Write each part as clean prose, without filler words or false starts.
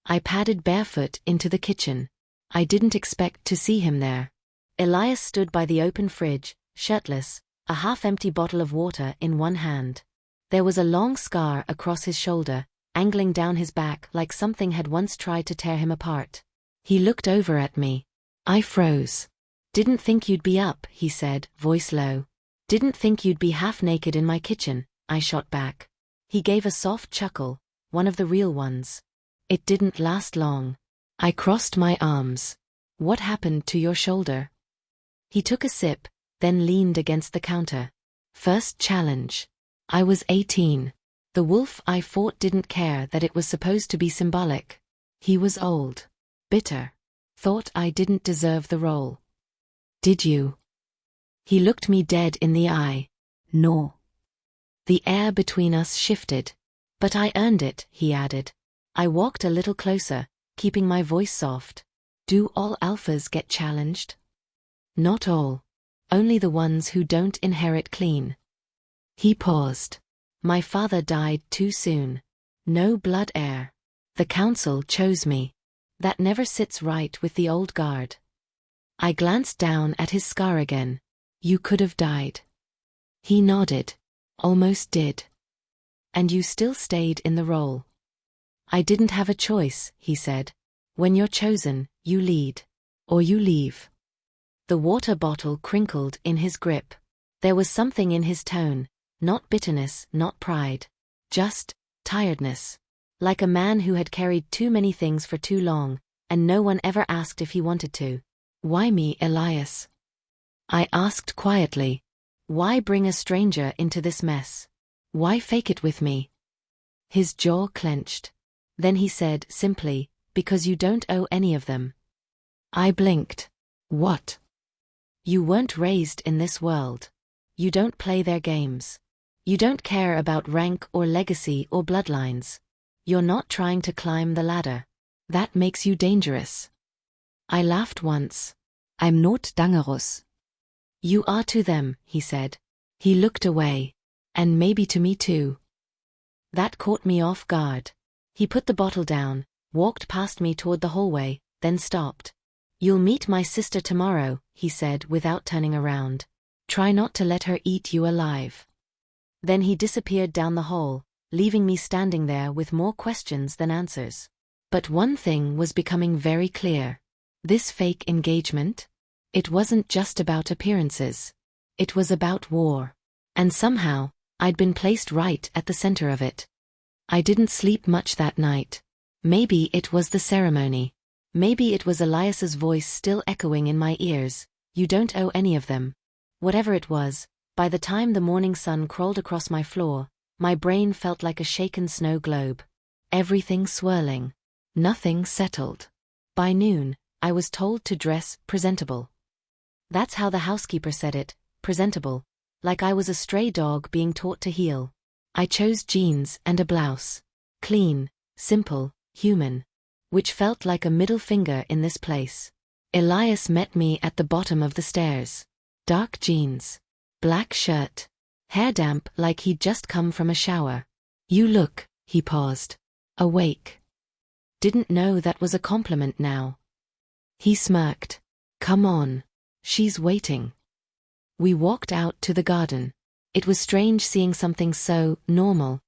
I padded barefoot into the kitchen. I didn't expect to see him there. Elias stood by the open fridge, shirtless, a half-empty bottle of water in one hand. There was a long scar across his shoulder, angling down his back like something had once tried to tear him apart. He looked over at me. I froze. "Didn't think you'd be up," he said, voice low. "Didn't think you'd be half-naked in my kitchen," I shot back. He gave a soft chuckle, one of the real ones. It didn't last long. I crossed my arms. "What happened to your shoulder?" He took a sip, then leaned against the counter. First challenge. I was 18. The wolf I fought didn't care that it was supposed to be symbolic. He was old. Bitter. Thought I didn't deserve the role. "Did you?" He looked me dead in the eye. "No." The air between us shifted. "But I earned it," he added. I walked a little closer, keeping my voice soft. "Do all alphas get challenged?" "Not all. Only the ones who don't inherit clean." He paused. "My father died too soon. No blood heir. The council chose me. That never sits right with the old guard." I glanced down at his scar again. "You could have died." He nodded. "Almost did." "And you still stayed in the role." "I didn't have a choice," he said. "When you're chosen, you lead. Or you leave." The water bottle crinkled in his grip. There was something in his tone, not bitterness, not pride. Just tiredness. Like a man who had carried too many things for too long, and no one ever asked if he wanted to. "Why me, Elias?" I asked quietly. "Why bring a stranger into this mess? Why fake it with me?" His jaw clenched. Then he said simply, "Because you don't owe any of them." I blinked. "What?" "You weren't raised in this world. You don't play their games. You don't care about rank or legacy or bloodlines. You're not trying to climb the ladder. That makes you dangerous." I laughed once. "I'm not dangerous." "You are to them," he said. He looked away. "And maybe to me too." That caught me off guard. He put the bottle down, walked past me toward the hallway, then stopped. "You'll meet my sister tomorrow," he said without turning around. "Try not to let her eat you alive." Then he disappeared down the hall, leaving me standing there with more questions than answers. But one thing was becoming very clear. This fake engagement? It wasn't just about appearances. It was about war. And somehow, I'd been placed right at the center of it. I didn't sleep much that night. Maybe it was the ceremony. Maybe it was Elias's voice still echoing in my ears. "You don't owe any of them." Whatever it was, by the time the morning sun crawled across my floor, my brain felt like a shaken snow globe. Everything swirling. Nothing settled. By noon, I was told to dress presentable. That's how the housekeeper said it, presentable. Like I was a stray dog being taught to heel. I chose jeans and a blouse. Clean, simple, human. Which felt like a middle finger in this place. Elias met me at the bottom of the stairs. Dark jeans. Black shirt. Hair damp like he'd just come from a shower. "You look," he paused. "Awake." Didn't know that was a compliment now. He smirked. "Come on. She's waiting." We walked out to the garden. It was strange seeing something so normal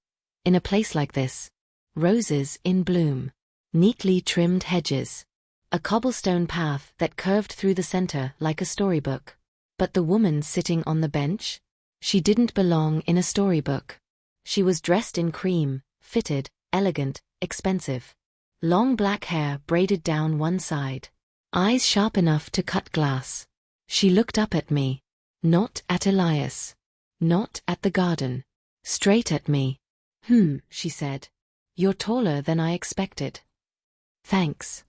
in a place like this. Roses in bloom. Neatly trimmed hedges. A cobblestone path that curved through the center like a storybook. But the woman sitting on the bench? She didn't belong in a storybook. She was dressed in cream, fitted, elegant, expensive. Long black hair braided down one side. Eyes sharp enough to cut glass. She looked up at me. Not at Elias. Not at the garden. Straight at me. She said. "You're taller than I expected." "Thanks."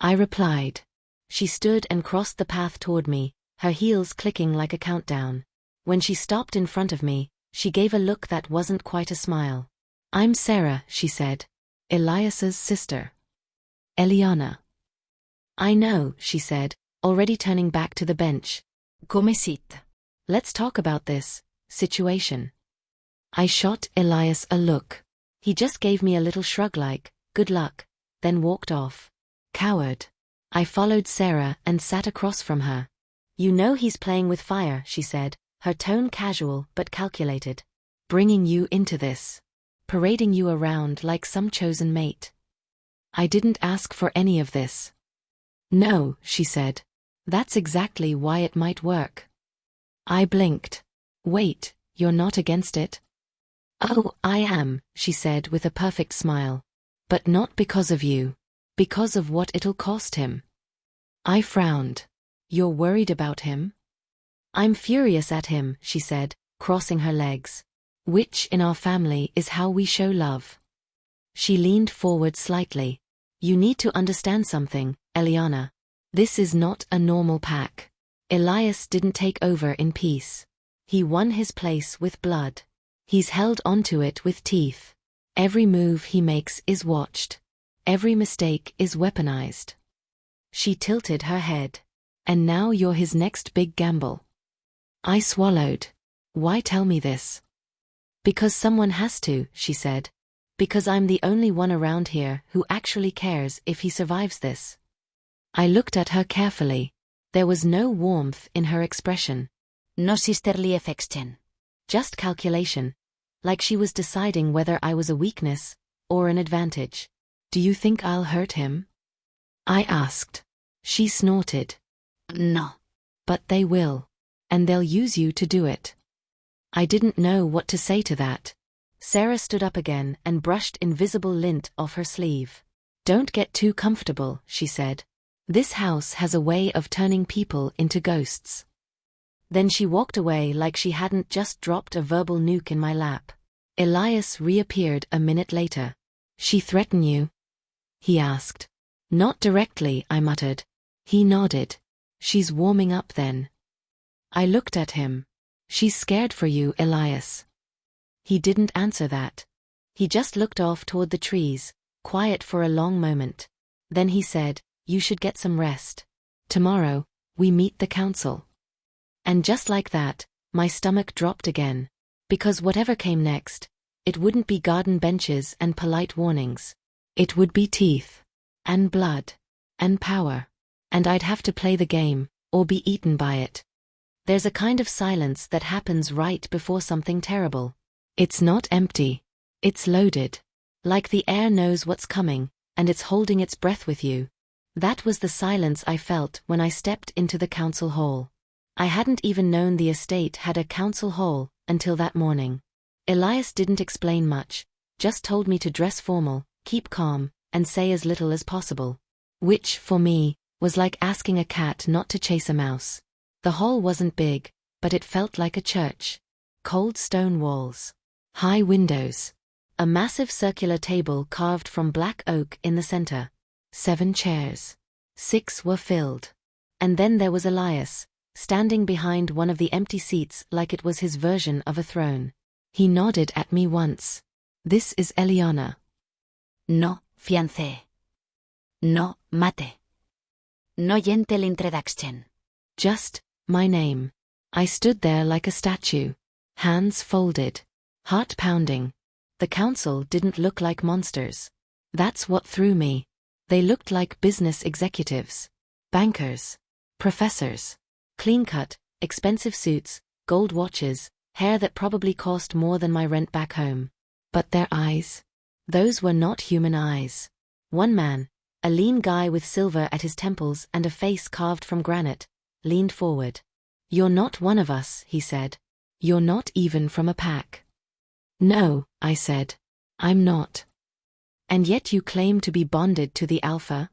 I replied. She stood and crossed the path toward me, her heels clicking like a countdown. When she stopped in front of me, she gave a look that wasn't quite a smile. "I'm Sarah," she said. "Elias's sister. Eliana." "I know," she said, already turning back to the bench. "Come sit. Let's talk about this situation." I shot Elias a look. He just gave me a little shrug like, "Good luck." then walked off. Coward. I followed Sarah and sat across from her. You know he's playing with fire, she said, her tone casual but calculated. Bringing you into this. Parading you around like some chosen mate. I didn't ask for any of this. No, she said. That's exactly why it might work. I blinked. Wait, you're not against it? Oh, I am, she said with a perfect smile. But not because of you. Because of what it'll cost him. I frowned. You're worried about him? I'm furious at him, she said, crossing her legs. Which in our family is how we show love. She leaned forward slightly. You need to understand something, Eliana. This is not a normal pack. Elias didn't take over in peace. He won his place with blood. He's held onto it with teeth. Every move he makes is watched. Every mistake is weaponized. She tilted her head. And now you're his next big gamble. I swallowed. Why tell me this? Because someone has to, she said. Because I'm the only one around here who actually cares if he survives this. I looked at her carefully. There was no warmth in her expression. No sisterly affection. Just calculation. Like she was deciding whether I was a weakness or an advantage. Do you think I'll hurt him? I asked. She snorted. No. But they will. And they'll use you to do it. I didn't know what to say to that. Sarah stood up again and brushed invisible lint off her sleeve. Don't get too comfortable, she said. This house has a way of turning people into ghosts. Then she walked away like she hadn't just dropped a verbal nuke in my lap. Elias reappeared a minute later. She threaten you? He asked. Not directly, I muttered. He nodded. She's warming up then. I looked at him. She's scared for you, Elias. He didn't answer that. He just looked off toward the trees, quiet for a long moment. Then he said, you should get some rest. Tomorrow, we meet the council. And just like that, my stomach dropped again. Because whatever came next, it wouldn't be garden benches and polite warnings. It would be teeth. And blood. And power. And I'd have to play the game, or be eaten by it. There's a kind of silence that happens right before something terrible. It's not empty. It's loaded. Like the air knows what's coming, and it's holding its breath with you. That was the silence I felt when I stepped into the council hall. I hadn't even known the estate had a council hall until that morning. Elias didn't explain much, just told me to dress formal, keep calm, and say as little as possible. Which, for me, was like asking a cat not to chase a mouse. The hall wasn't big, but it felt like a church. Cold stone walls. High windows. A massive circular table carved from black oak in the center. 7 chairs. 6 were filled. And then there was Elias, standing behind one of the empty seats like it was his version of a throne. He nodded at me once. This is Eliana. No, fiancée. No, mate. No gentle introduction. Just, my name. I stood there like a statue. Hands folded. Heart pounding. The council didn't look like monsters. That's what threw me. They looked like business executives. Bankers. Professors. Clean-cut, expensive suits, gold watches, hair that probably cost more than my rent back home. But their eyes? Those were not human eyes. One man, a lean guy with silver at his temples and a face carved from granite, leaned forward. You're not one of us, he said. You're not even from a pack. No, I said. I'm not. And yet you claim to be bonded to the Alpha?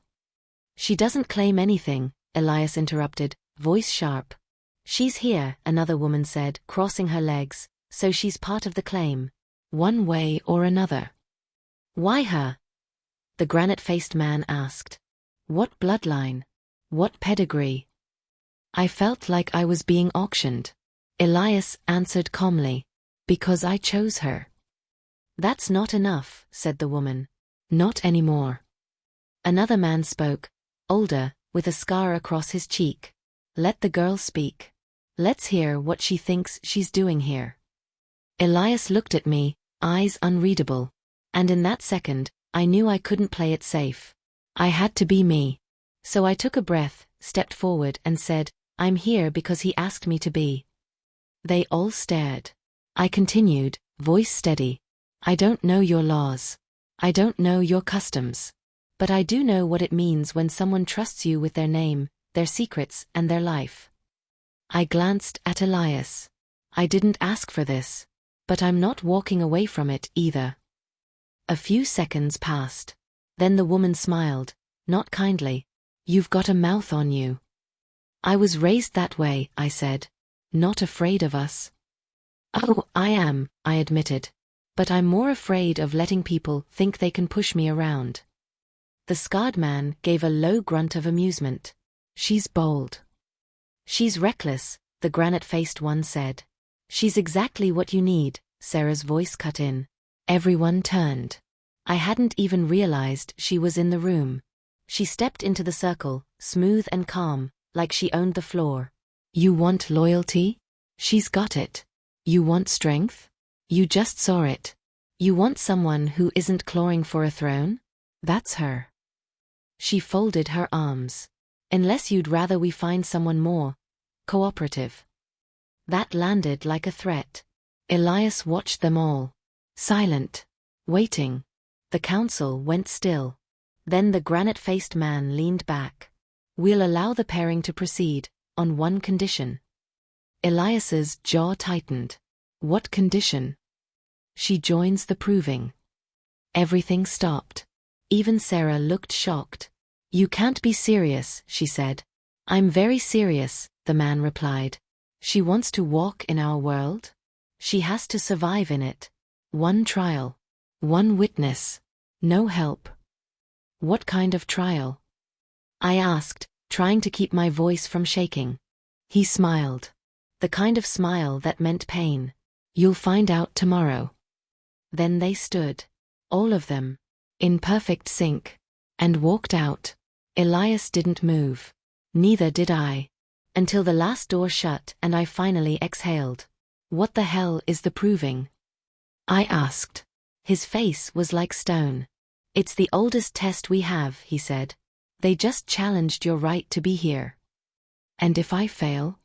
She doesn't claim anything, Elias interrupted, voice sharp. She's here, another woman said, crossing her legs, so she's part of the claim. One way or another. Why her? The granite-faced man asked. What bloodline? What pedigree? I felt like I was being auctioned. Elias answered calmly. Because I chose her. That's not enough, said the woman. Not anymore. Another man spoke, older, with a scar across his cheek. Let the girl speak. Let's hear what she thinks she's doing here. Elias looked at me, eyes unreadable. And in that second, I knew I couldn't play it safe. I had to be me. So I took a breath, stepped forward and said, I'm here because he asked me to be. They all stared. I continued, voice steady. I don't know your laws. I don't know your customs. But I do know what it means when someone trusts you with their name, their secrets, and their life. I glanced at Elias. I didn't ask for this. But I'm not walking away from it either. A few seconds passed. Then the woman smiled, not kindly. You've got a mouth on you. I was raised that way, I said. Not afraid of us. Oh, I am, I admitted. But I'm more afraid of letting people think they can push me around. The scarred man gave a low grunt of amusement. She's bold. She's reckless, the granite-faced one said. She's exactly what you need, Sarah's voice cut in. Everyone turned. I hadn't even realized she was in the room. She stepped into the circle, smooth and calm, like she owned the floor. You want loyalty? She's got it. You want strength? You just saw it. You want someone who isn't clawing for a throne? That's her. She folded her arms. Unless you'd rather we find someone more cooperative. That landed like a threat. Elias watched them all. Silent. Waiting. The council went still. Then the granite-faced man leaned back. We'll allow the pairing to proceed, on one condition. Elias's jaw tightened. What condition? She joins the proving. Everything stopped. Even Sarah looked shocked. You can't be serious, she said. I'm very serious, the man replied. She wants to walk in our world? She has to survive in it. One trial. One witness. No help. What kind of trial? I asked, trying to keep my voice from shaking. He smiled. The kind of smile that meant pain. You'll find out tomorrow. Then they stood. All of them. In perfect sync. And walked out. Elias didn't move. Neither did I. Until the last door shut and I finally exhaled. What the hell is the proving? I asked. His face was like stone. It's the oldest test we have, he said. They just challenged your right to be here. And if I fail?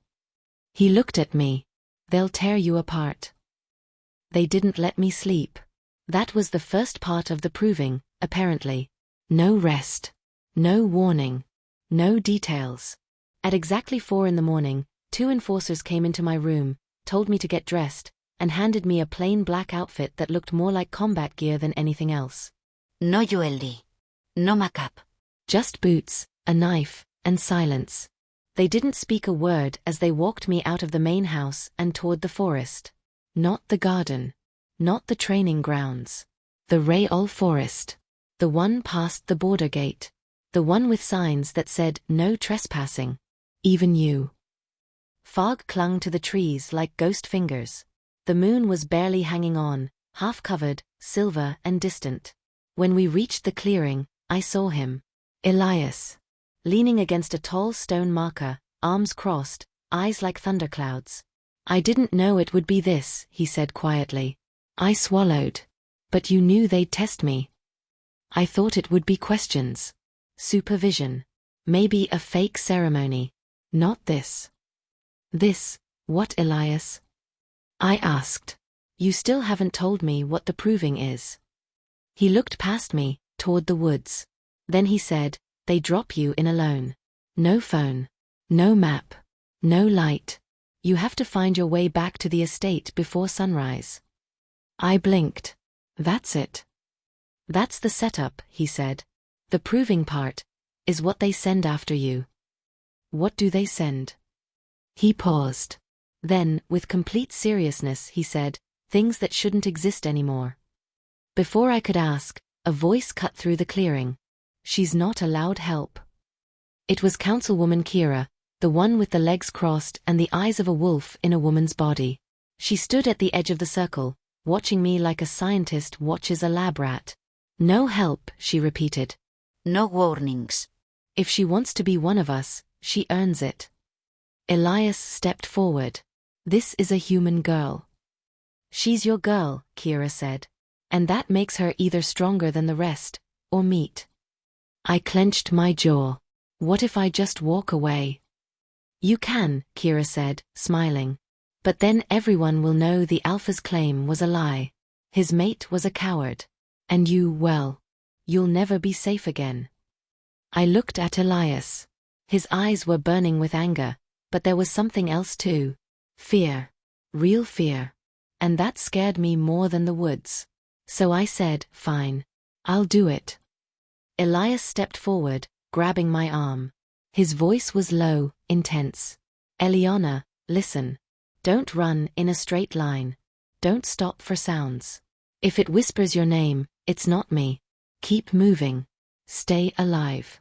He looked at me. They'll tear you apart. They didn't let me sleep. That was the first part of the proving, apparently. No rest. No warning. No details. At exactly 4 a.m, 2 enforcers came into my room, told me to get dressed, and handed me a plain black outfit that looked more like combat gear than anything else. No jewelry. No makeup. Just boots, a knife, and silence. They didn't speak a word as they walked me out of the main house and toward the forest. Not the garden. Not the training grounds. The Rayol forest. The one past the border gate. The one with signs that said, no trespassing. Even you. Fog clung to the trees like ghost fingers. The moon was barely hanging on, half-covered, silver and distant. When we reached the clearing, I saw him. Elias. Leaning against a tall stone marker, arms crossed, eyes like thunderclouds. I didn't know it would be this, he said quietly. I swallowed. But you knew they'd test me. I thought it would be questions. Supervision. Maybe a fake ceremony. Not this. This, what, Elias? I asked. You still haven't told me what the proving is. He looked past me, toward the woods. Then he said, they drop you in alone. No phone. No map. No light. You have to find your way back to the estate before sunrise. I blinked. That's it. That's the setup, he said. The proving part is what they send after you. What do they send? He paused. Then, with complete seriousness, he said, things that shouldn't exist anymore. Before I could ask, a voice cut through the clearing. She's not allowed help. It was Councilwoman Kira, the one with the legs crossed and the eyes of a wolf in a woman's body. She stood at the edge of the circle, watching me like a scientist watches a lab rat. No help, she repeated. No warnings. If she wants to be one of us, she earns it. Elias stepped forward. This is a human girl. She's your girl, Kira said. And that makes her either stronger than the rest, or meat. I clenched my jaw. What if I just walk away? You can, Kira said, smiling. But then everyone will know the Alpha's claim was a lie. His mate was a coward. And you, well, you'll never be safe again. I looked at Elias. His eyes were burning with anger, but there was something else too. Fear. Real fear. And that scared me more than the woods. So I said, fine. I'll do it. Elias stepped forward, grabbing my arm. His voice was low, intense. Eliana, listen. Don't run in a straight line. Don't stop for sounds. If it whispers your name, it's not me. Keep moving. Stay alive.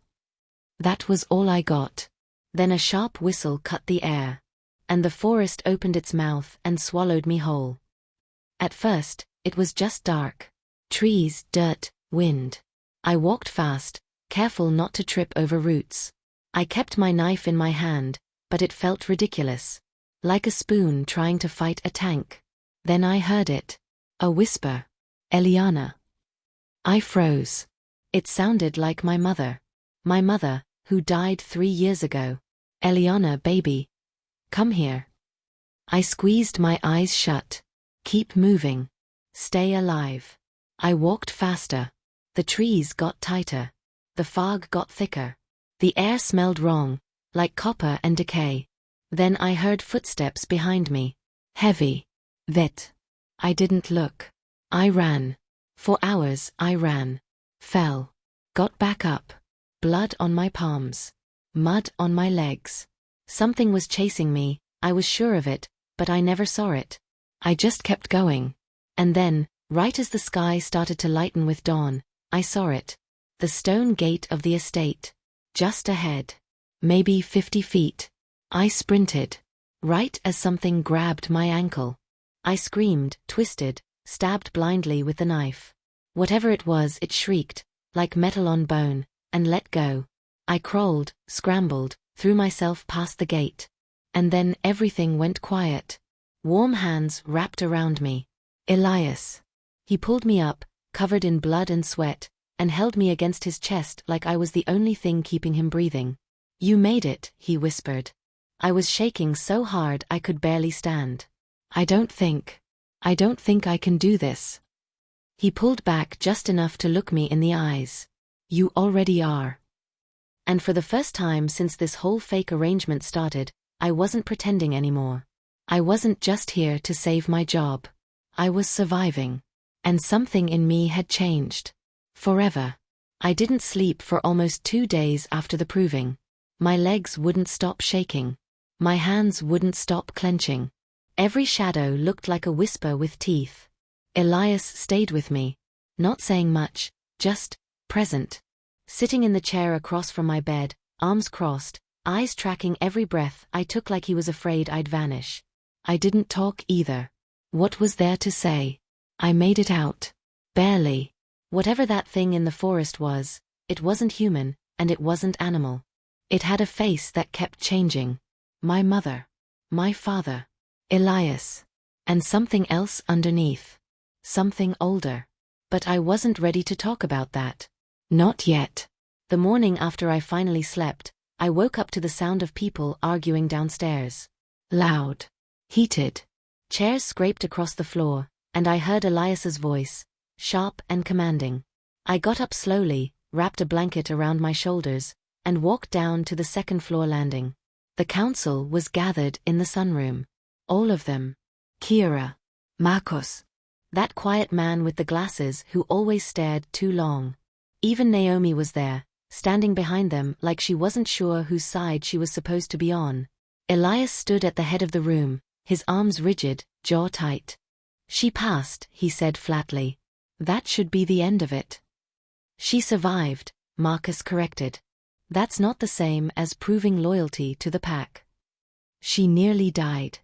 That was all I got. Then a sharp whistle cut the air. And the forest opened its mouth and swallowed me whole. At first, it was just dark. Trees, dirt, wind. I walked fast, careful not to trip over roots. I kept my knife in my hand, but it felt ridiculous. Like a spoon trying to fight a tank. Then I heard it. A whisper. Eliana. I froze. It sounded like my mother. My mother, who died 3 years ago. Eliana, baby. Come here. I squeezed my eyes shut. Keep moving. Stay alive. I walked faster. The trees got tighter. The fog got thicker. The air smelled wrong, like copper and decay. Then I heard footsteps behind me. Heavy. Vet. I didn't look. I ran. For hours I ran. Fell. Got back up. Blood on my palms. Mud on my legs. Something was chasing me, I was sure of it, but I never saw it. I just kept going. And then, right as the sky started to lighten with dawn, I saw it. The stone gate of the estate. Just ahead. Maybe 50 feet. I sprinted. Right as something grabbed my ankle. I screamed, twisted, stabbed blindly with the knife. Whatever it was, it shrieked, like metal on bone, and let go. I crawled, scrambled, threw myself past the gate. And then everything went quiet. Warm hands wrapped around me. Elias. He pulled me up, covered in blood and sweat, and held me against his chest like I was the only thing keeping him breathing. You made it, he whispered. I was shaking so hard I could barely stand. I don't think I can do this. He pulled back just enough to look me in the eyes. You already are. And for the first time since this whole fake arrangement started, I wasn't pretending anymore. I wasn't just here to save my job. I was surviving. And something in me had changed. Forever. I didn't sleep for almost 2 days after the proving. My legs wouldn't stop shaking. My hands wouldn't stop clenching. Every shadow looked like a whisper with teeth. Elias stayed with me. Not saying much, just present. Sitting in the chair across from my bed, arms crossed, eyes tracking every breath I took like he was afraid I'd vanish. I didn't talk either. What was there to say? I made it out. Barely. Whatever that thing in the forest was, it wasn't human, and it wasn't animal. It had a face that kept changing. My mother. My father. Elias. And something else underneath. Something older. But I wasn't ready to talk about that. Not yet. The morning after I finally slept, I woke up to the sound of people arguing downstairs. Loud. Heated. Chairs scraped across the floor, and I heard Elias's voice, sharp and commanding. I got up slowly, wrapped a blanket around my shoulders, and walked down to the second-floor landing. The council was gathered in the sunroom. All of them. Kira. Marcos. That quiet man with the glasses who always stared too long. Even Naomi was there, standing behind them like she wasn't sure whose side she was supposed to be on. Elias stood at the head of the room, his arms rigid, jaw tight. She passed, he said flatly. That should be the end of it. She survived, Marcus corrected. That's not the same as proving loyalty to the pack. She nearly died.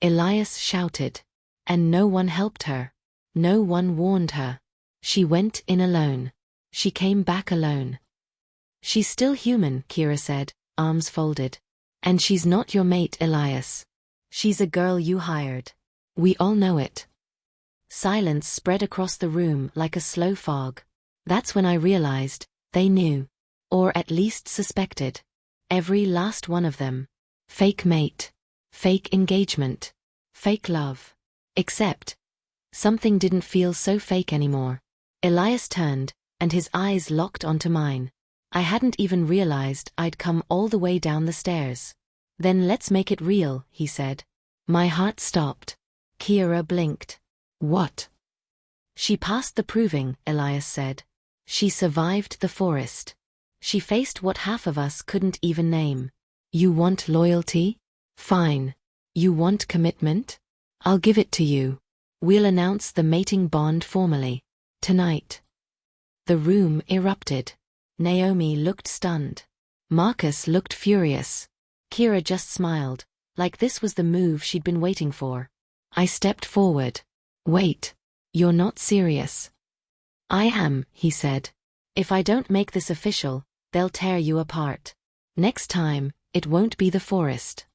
Elias shouted. And no one helped her. No one warned her. She went in alone. She came back alone. She's still human, Kira said, arms folded. And she's not your mate, Elias. She's a girl you hired. We all know it. Silence spread across the room like a slow fog. That's when I realized, they knew. Or at least suspected. Every last one of them. Fake mate. Fake engagement. Fake love. Except, something didn't feel so fake anymore. Elias turned, and his eyes locked onto mine. I hadn't even realized I'd come all the way down the stairs. Then let's make it real, he said. My heart stopped. Kira blinked. What? She passed the proving, Elias said. She survived the forest. She faced what half of us couldn't even name. You want loyalty? Fine. You want commitment? I'll give it to you. We'll announce the mating bond formally. Tonight. The room erupted. Naomi looked stunned. Marcus looked furious. Kira just smiled, like this was the move she'd been waiting for. I stepped forward. Wait. You're not serious. I am, he said. If I don't make this official, they'll tear you apart. Next time, it won't be the forest.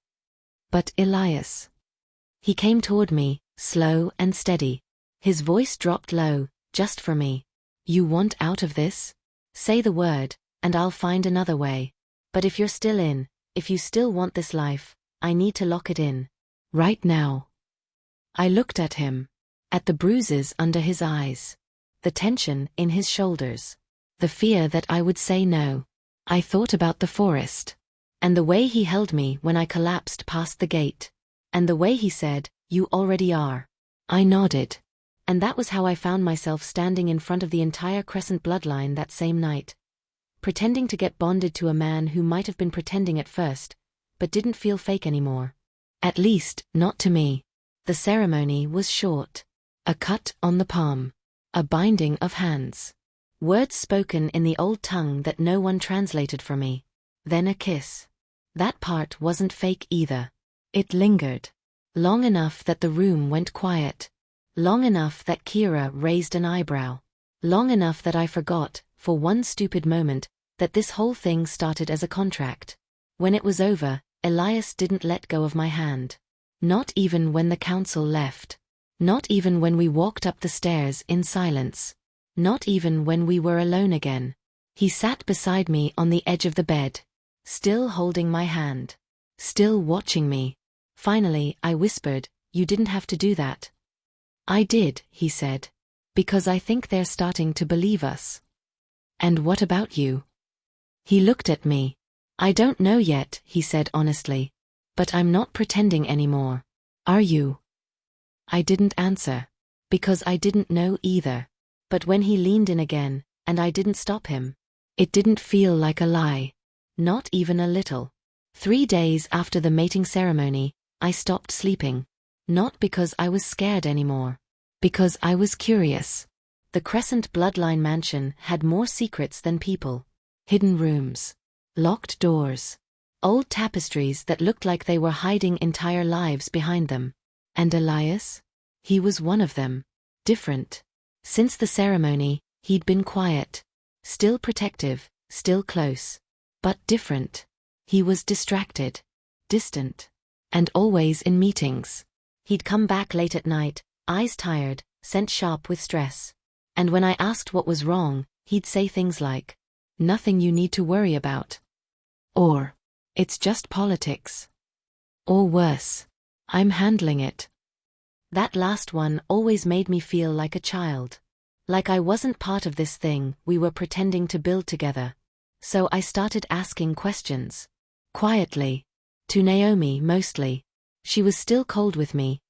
But Elias. He came toward me, slow and steady. His voice dropped low, just for me. You want out of this? Say the word, and I'll find another way. But if you're still in, if you still want this life, I need to lock it in. Right now. I looked at him. At the bruises under his eyes. The tension in his shoulders. The fear that I would say no. I thought about the forest. And the way he held me when I collapsed past the gate. And the way he said, "You already are." I nodded. And that was how I found myself standing in front of the entire Crescent bloodline that same night. Pretending to get bonded to a man who might have been pretending at first, but didn't feel fake anymore. At least, not to me. The ceremony was short. A cut on the palm. A binding of hands. Words spoken in the old tongue that no one translated for me. Then a kiss. That part wasn't fake either. It lingered. Long enough that the room went quiet. Long enough that Kira raised an eyebrow. Long enough that I forgot, for one stupid moment, that this whole thing started as a contract. When it was over, Elias didn't let go of my hand. Not even when the council left. Not even when we walked up the stairs in silence. Not even when we were alone again. He sat beside me on the edge of the bed. Still holding my hand. Still watching me. Finally, I whispered, "You didn't have to do that." "I did," he said. "Because I think they're starting to believe us." "And what about you?" He looked at me. "I don't know yet," he said honestly. "But I'm not pretending anymore. Are you?" I didn't answer. Because I didn't know either. But when he leaned in again, and I didn't stop him, it didn't feel like a lie. Not even a little. 3 days after the mating ceremony, I stopped sleeping. Not because I was scared anymore. Because I was curious. The Crescent bloodline mansion had more secrets than people. Hidden rooms. Locked doors. Old tapestries that looked like they were hiding entire lives behind them. And Elias? He was one of them. Different. Since the ceremony, he'd been quiet. Still protective, still close. But different. He was distracted. Distant. And always in meetings. He'd come back late at night, eyes tired, scent sharp with stress. And when I asked what was wrong, he'd say things like, "Nothing you need to worry about." Or, "It's just politics." Or worse, "I'm handling it." That last one always made me feel like a child. Like I wasn't part of this thing we were pretending to build together. So I started asking questions. Quietly. To Naomi mostly. She was still cold with me.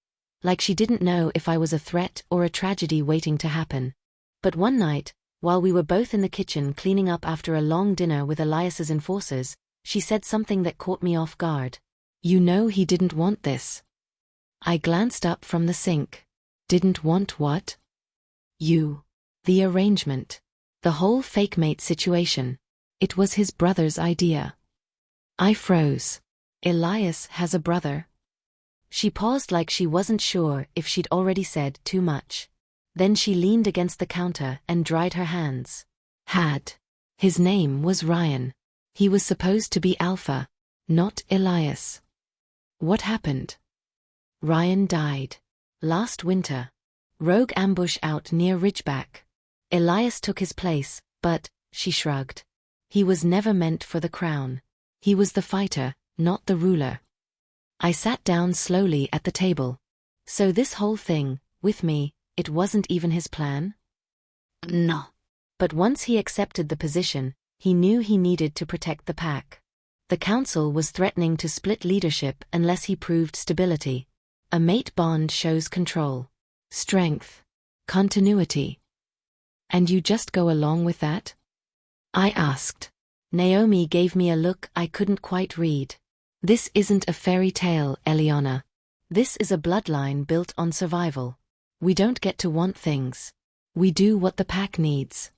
Like she didn't know if I was a threat or a tragedy waiting to happen. But one night, while we were both in the kitchen cleaning up after a long dinner with Elias's enforcers, she said something that caught me off guard. "You know he didn't want this." I glanced up from the sink. Didn't want what? You. The arrangement. The whole fake mate situation. It was his brother's idea. I froze. Elias has a brother? She paused like she wasn't sure if she'd already said too much. Then she leaned against the counter and dried her hands. Had. His name was Ryan. He was supposed to be Alpha, not Elias. What happened? Ryan died. Last winter. Rogue ambush out near Ridgeback. Elias took his place, but, she shrugged. He was never meant for the crown. He was the fighter, not the ruler. I sat down slowly at the table. So this whole thing, with me, it wasn't even his plan? No. But once he accepted the position, he knew he needed to protect the pack. The council was threatening to split leadership unless he proved stability. A mate bond shows control, strength, continuity. And you just go along with that? I asked. Naomi gave me a look I couldn't quite read. This isn't a fairy tale, Eliana. This is a bloodline built on survival. We don't get to want things. We do what the pack needs.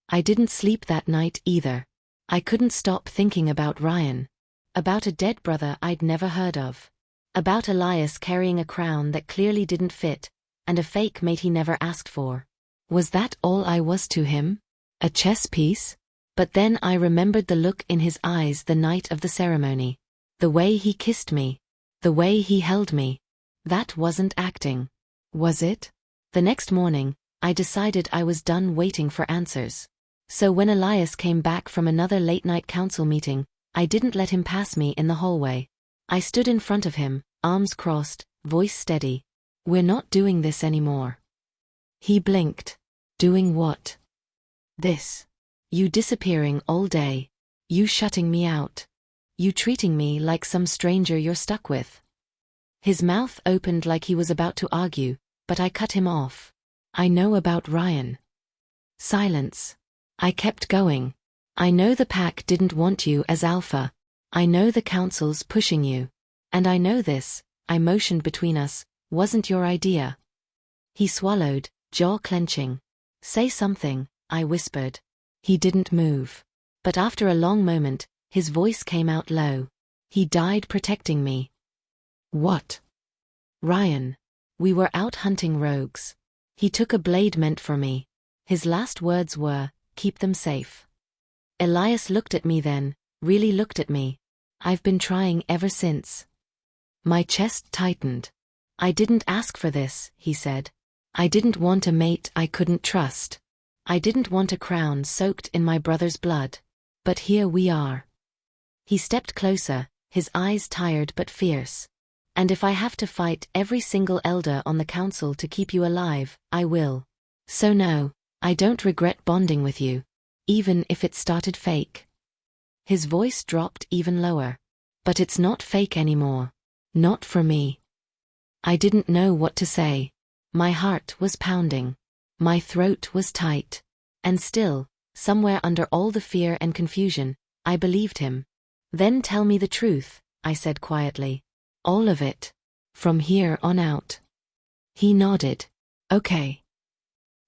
I didn't sleep that night either. I couldn't stop thinking about Ryan. About a dead brother I'd never heard of. About Elias carrying a crown that clearly didn't fit, and a fake mate he never asked for. Was that all I was to him? A chess piece? But then I remembered the look in his eyes the night of the ceremony. The way he kissed me. The way he held me. That wasn't acting. Was it? The next morning, I decided I was done waiting for answers. So when Elias came back from another late-night council meeting, I didn't let him pass me in the hallway. I stood in front of him, arms crossed, voice steady. We're not doing this anymore. He blinked. Doing what? This. You disappearing all day. You shutting me out. You treating me like some stranger you're stuck with. His mouth opened like he was about to argue, but I cut him off. I know about Ryan. Silence. I kept going. I know the pack didn't want you as Alpha. I know the council's pushing you. And I know this, I motioned between us, wasn't your idea. He swallowed, jaw clenching. Say something, I whispered. He didn't move. But after a long moment, his voice came out low. He died protecting me. What? Ryan. We were out hunting rogues. He took a blade meant for me. His last words were, keep them safe. Elias looked at me then, really looked at me. I've been trying ever since. My chest tightened. I didn't ask for this, he said. I didn't want a mate I couldn't trust. I didn't want a crown soaked in my brother's blood. But here we are. He stepped closer, his eyes tired but fierce. And if I have to fight every single elder on the council to keep you alive, I will. So no, I don't regret bonding with you. Even if it started fake. His voice dropped even lower. But it's not fake anymore. Not for me. I didn't know what to say. My heart was pounding. My throat was tight. And still, somewhere under all the fear and confusion, I believed him. Then tell me the truth, I said quietly. All of it. From here on out. He nodded. Okay.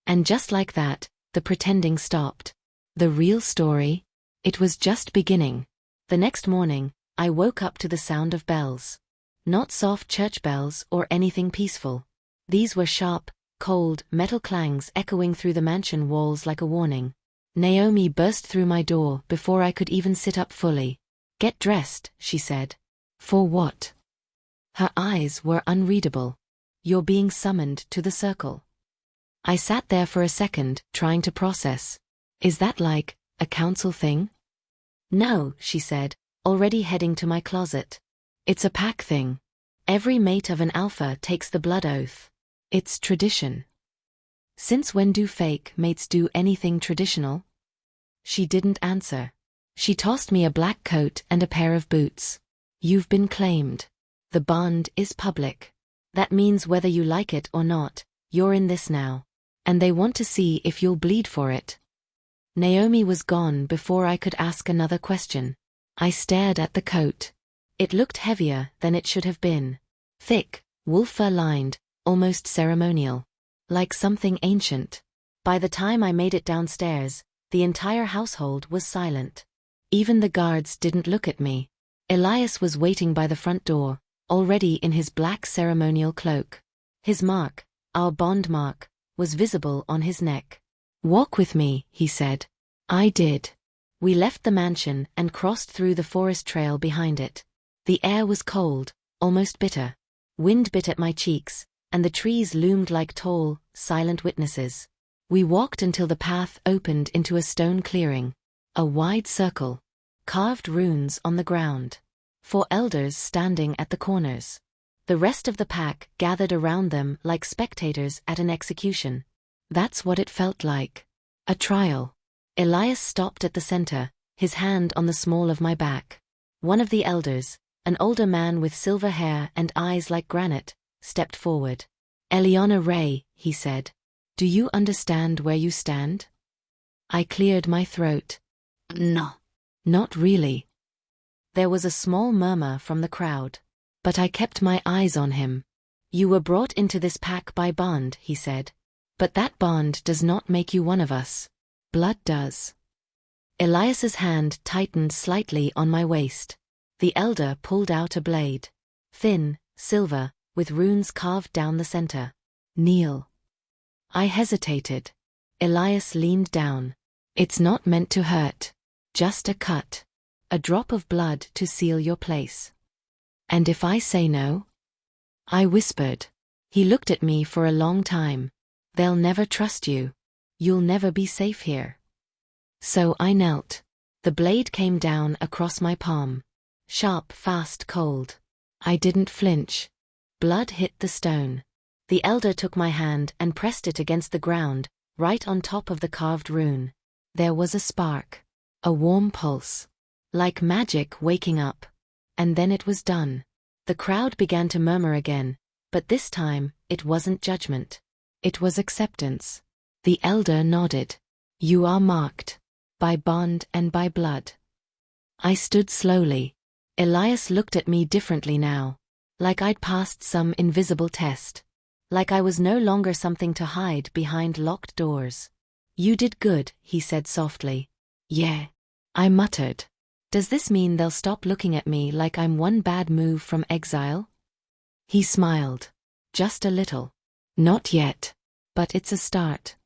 And just like that, the pretending stopped. The real story? It was just beginning. The next morning, I woke up to the sound of bells. Not soft church bells or anything peaceful. These were sharp, cold, metal clangs echoing through the mansion walls like a warning. Naomi burst through my door before I could even sit up fully. Get dressed, she said. For what? Her eyes were unreadable. You're being summoned to the circle. I sat there for a second, trying to process. Is that like a council thing? No, she said, already heading to my closet. It's a pack thing. Every mate of an alpha takes the blood oath. It's tradition. Since when do fake mates do anything traditional? She didn't answer. She tossed me a black coat and a pair of boots. You've been claimed. The bond is public. That means whether you like it or not, you're in this now. And they want to see if you'll bleed for it. Naomi was gone before I could ask another question. I stared at the coat. It looked heavier than it should have been. Thick, wool fur-lined, almost ceremonial. Like something ancient. By the time I made it downstairs, the entire household was silent. Even the guards didn't look at me. Elias was waiting by the front door, already in his black ceremonial cloak. His mark, our bond mark, was visible on his neck. Walk with me, he said. I did. We left the mansion and crossed through the forest trail behind it. The air was cold, almost bitter. Wind bit at my cheeks, and the trees loomed like tall, silent witnesses. We walked until the path opened into a stone clearing. A wide circle. Carved runes on the ground. 4 elders standing at the corners. The rest of the pack gathered around them like spectators at an execution. That's what it felt like. A trial. Elias stopped at the center, his hand on the small of my back. One of the elders, an older man with silver hair and eyes like granite, stepped forward. Eliana Ray, he said. Do you understand where you stand? I cleared my throat. No. Not really. There was a small murmur from the crowd. But I kept my eyes on him. You were brought into this pack by bond, he said. But that bond does not make you one of us. Blood does. Elias's hand tightened slightly on my waist. The elder pulled out a blade. Thin, silver, with runes carved down the center. Kneel. I hesitated. Elias leaned down. It's not meant to hurt. Just a cut. A drop of blood to seal your place. And if I say no? I whispered. He looked at me for a long time. They'll never trust you. You'll never be safe here. So I knelt. The blade came down across my palm. Sharp, fast, cold. I didn't flinch. Blood hit the stone. The elder took my hand and pressed it against the ground, right on top of the carved rune. There was a spark. A warm pulse. Like magic waking up. And then it was done. The crowd began to murmur again, but this time, it wasn't judgment. It was acceptance. The elder nodded. You are marked. By bond and by blood. I stood slowly. Elias looked at me differently now. Like I'd passed some invisible test. Like I was no longer something to hide behind locked doors. You did good, he said softly. Yeah. I muttered. Does this mean they'll stop looking at me like I'm one bad move from exile? He smiled. Just a little. Not yet. But it's a start.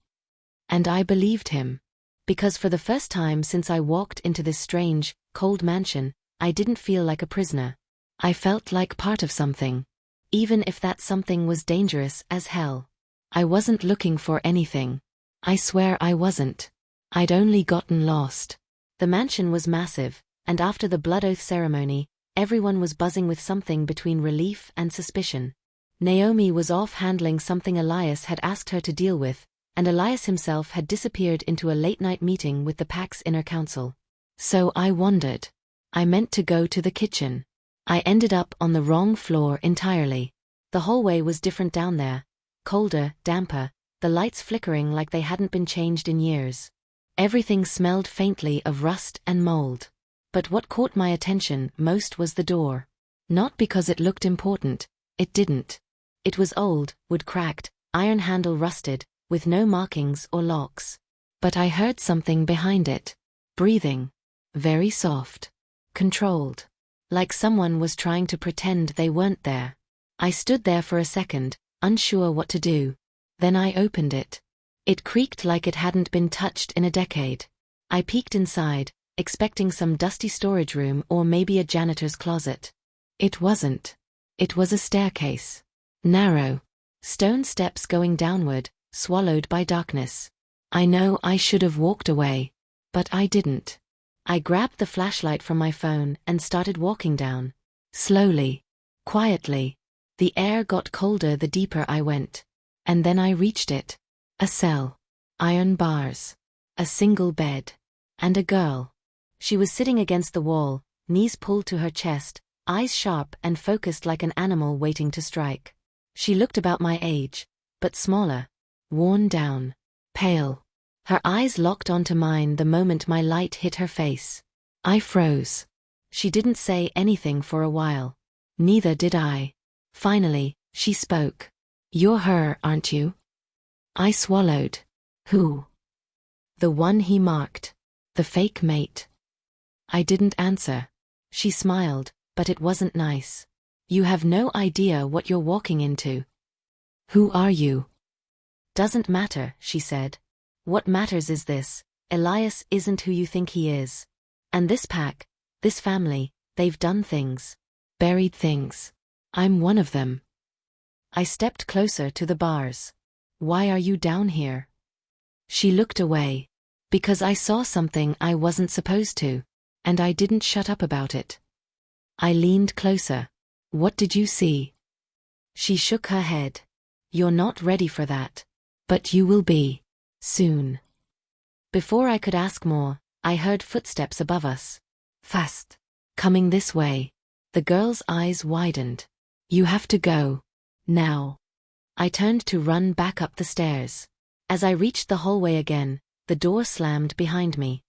And I believed him. Because for the first time since I walked into this strange, cold mansion, I didn't feel like a prisoner. I felt like part of something. Even if that something was dangerous as hell. I wasn't looking for anything. I swear I wasn't. I'd only gotten lost. The mansion was massive, and after the blood oath ceremony, everyone was buzzing with something between relief and suspicion. Naomi was off handling something Elias had asked her to deal with, and Elias himself had disappeared into a late-night meeting with the pack's inner council. So I wandered. I meant to go to the kitchen. I ended up on the wrong floor entirely. The hallway was different down there. Colder, damper, the lights flickering like they hadn't been changed in years. Everything smelled faintly of rust and mold. But what caught my attention most was the door. Not because it looked important. It didn't. It was old, wood cracked, iron handle rusted, with no markings or locks. But I heard something behind it. Breathing. Very soft. Controlled. Like someone was trying to pretend they weren't there. I stood there for a second, unsure what to do. Then I opened it. It creaked like it hadn't been touched in a decade. I peeked inside, expecting some dusty storage room or maybe a janitor's closet. It wasn't. It was a staircase. Narrow. Stone steps going downward, swallowed by darkness. I know I should have walked away. But I didn't. I grabbed the flashlight from my phone and started walking down. Slowly. Quietly. The air got colder the deeper I went. And then I reached it. A cell. Iron bars. A single bed. And a girl. She was sitting against the wall, knees pulled to her chest, eyes sharp and focused like an animal waiting to strike. She looked about my age, but smaller. Worn down. Pale. Her eyes locked onto mine the moment my light hit her face. I froze. She didn't say anything for a while. Neither did I. Finally, she spoke. You're her, aren't you? I swallowed. Who? The one he marked. The fake mate. I didn't answer. She smiled, but it wasn't nice. You have no idea what you're walking into. Who are you? Doesn't matter, she said. What matters is this: Elias isn't who you think he is. And this pack, this family, they've done things. Buried things. I'm one of them. I stepped closer to the bars. Why are you down here? She looked away. Because I saw something I wasn't supposed to, and I didn't shut up about it. I leaned closer. What did you see? She shook her head. You're not ready for that. But you will be. Soon. Before I could ask more, I heard footsteps above us. Fast. Coming this way. The girl's eyes widened. You have to go. Now. I turned to run back up the stairs. As I reached the hallway again, the door slammed behind me.